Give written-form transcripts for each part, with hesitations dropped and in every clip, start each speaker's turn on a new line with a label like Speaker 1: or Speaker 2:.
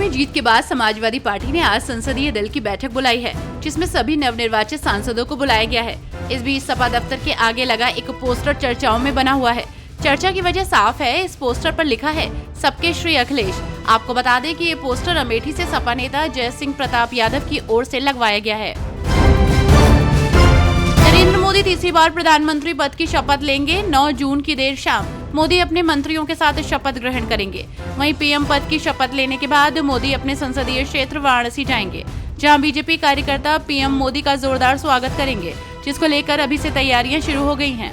Speaker 1: में जीत के बाद समाजवादी पार्टी ने आज संसदीय दल की बैठक बुलाई है, जिसमें सभी नवनिर्वाचित सांसदों को बुलाया गया है। इस बीच सपा दफ्तर के आगे लगा एक पोस्टर चर्चाओं में बना हुआ है। चर्चा की वजह साफ है, इस पोस्टर पर लिखा है सबके श्री अखिलेश। आपको बता दें कि ये पोस्टर अमेठी से सपा नेता जय सिंह प्रताप यादव की ओर से लगवाया गया है। नरेंद्र मोदी तीसरी बार प्रधानमंत्री पद की शपथ लेंगे। 9 जून की देर शाम मोदी अपने मंत्रियों के साथ शपथ ग्रहण करेंगे। वहीं पीएम पद की शपथ लेने के बाद मोदी अपने संसदीय क्षेत्र वाराणसी जाएंगे, जहां बीजेपी कार्यकर्ता पीएम मोदी का जोरदार स्वागत करेंगे, जिसको लेकर अभी से तैयारियां शुरू हो गई हैं।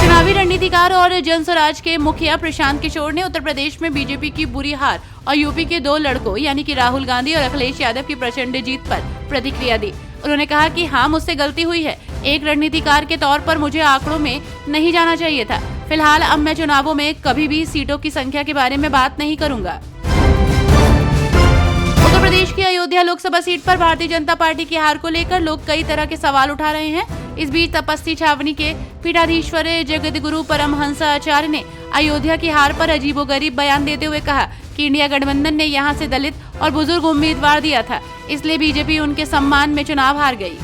Speaker 1: चुनावी रणनीतिकार और जनस्वराज के मुखिया प्रशांत किशोर ने उत्तर प्रदेश में बीजेपी की बुरी हार और यूपी के 2 लड़कों यानी कि राहुल गांधी और अखिलेश यादव की प्रचंड जीत पर प्रतिक्रिया दी। उन्होंने कहा कि हाँ, मुझसे गलती हुई है। एक रणनीतिकार के तौर पर मुझे आंकड़ों में नहीं जाना चाहिए था। फिलहाल अब मैं चुनावों में कभी भी सीटों की संख्या के बारे में बात नहीं करूंगा। उत्तर प्रदेश की अयोध्या लोकसभा सीट पर भारतीय जनता पार्टी की हार को लेकर लोग कई तरह के सवाल उठा रहे हैं। इस बीच तपस्वी छावनी के पीठाधीश्वर जगतगुरु परमहंस आचार्य ने अयोध्या की हार पर अजीबोगरीब बयान देते हुए कहा कि इंडिया गठबंधन ने यहां से दलित और बुजुर्ग उम्मीदवार दिया था, इसलिए बीजेपी उनके सम्मान में चुनाव हार गई।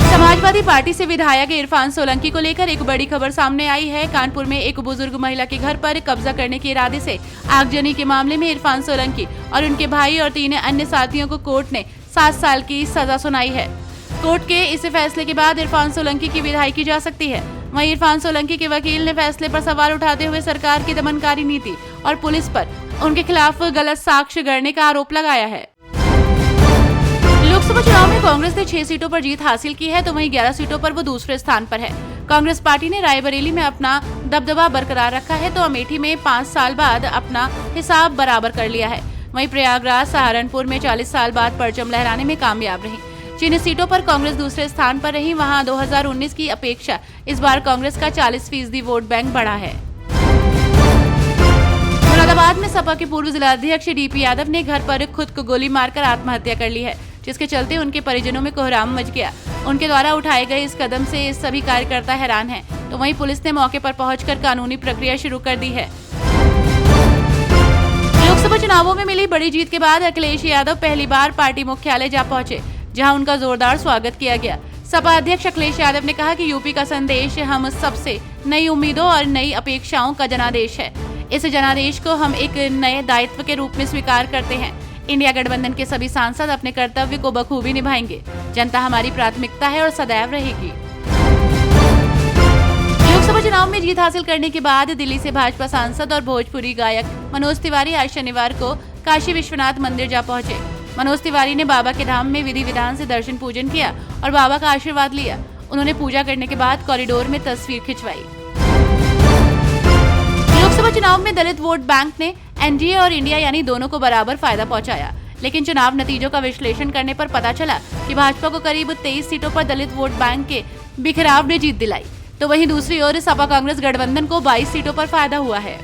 Speaker 1: समाजवादी पार्टी से विधायक इरफान सोलंकी को लेकर एक बड़ी खबर सामने आई है। कानपुर में एक बुजुर्ग महिला के घर पर कब्जा करने के इरादे से आगजनी के मामले में इरफान सोलंकी और उनके भाई और 3 अन्य साथियों को कोर्ट ने 7 साल की सजा सुनाई है। कोर्ट के इस फैसले के बाद इरफान सोलंकी की विधाई की जा सकती है। वहीं इरफान सोलंकी के वकील ने फैसले पर सवाल उठाते हुए सरकार की दमनकारी नीति और पुलिस पर उनके खिलाफ गलत साक्ष्य गढ़ने का आरोप लगाया है। लोकसभा चुनाव में कांग्रेस ने 6 सीटों पर जीत हासिल की है, तो वहीं 11 सीटों पर वो दूसरे स्थान पर है। कांग्रेस पार्टी ने रायबरेली में अपना दबदबा बरकरार रखा है, तो अमेठी में 5 साल बाद अपना हिसाब बराबर कर लिया है। वहीं प्रयागराज, सहारनपुर में 40 साल बाद परचम लहराने में कामयाब रही। जिन सीटों पर कांग्रेस दूसरे स्थान पर रही, वहां 2019 की अपेक्षा इस बार कांग्रेस का 40% वोट बैंक बढ़ा है। मुरादाबाद में सपा के पूर्व जिलाध्यक्ष डीपी यादव ने घर पर खुद को गोली मारकर आत्महत्या कर ली है, जिसके चलते उनके परिजनों में कोहराम मच गया। उनके द्वारा उठाए गए इस कदम से सभी कार्यकर्ता हैरान हैं। तो वहीं पुलिस ने मौके पर पहुंचकर कानूनी प्रक्रिया शुरू कर दी है। लोकसभा चुनावों में मिली बड़ी जीत के बाद अखिलेश यादव पहली बार पार्टी मुख्यालय जा पहुंचे, जहां उनका जोरदार स्वागत किया गया। सपा अध्यक्ष अखिलेश यादव ने कहा कि यूपी का संदेश हम सबसे नई उम्मीदों और नई अपेक्षाओं का जनादेश है। इस जनादेश को हम एक नए दायित्व के रूप में स्वीकार करते हैं। इंडिया गठबंधन के सभी सांसद अपने कर्तव्य को बखूबी निभाएंगे। जनता हमारी प्राथमिकता है और सदैव रहेगी। लोकसभा चुनाव में जीत हासिल करने के बाद दिल्ली से भाजपा सांसद और भोजपुरी गायक मनोज तिवारी आज शनिवार को काशी विश्वनाथ मंदिर जा पहुंचे। मनोज तिवारी ने बाबा के धाम में विधि विधान से दर्शन पूजन किया और बाबा का आशीर्वाद लिया। उन्होंने पूजा करने के बाद कॉरिडोर में तस्वीर खिंचवाई। लोकसभा चुनाव में दलित वोट बैंक ने एनडीए और इंडिया यानी दोनों को बराबर फायदा पहुंचाया, लेकिन चुनाव नतीजों का विश्लेषण करने पर पता चला कि भाजपा को करीब 23 सीटों पर दलित वोट बैंक के बिखराव ने जीत दिलाई, तो वहीं दूसरी ओर सपा कांग्रेस गठबंधन को 22 सीटों पर फायदा हुआ है।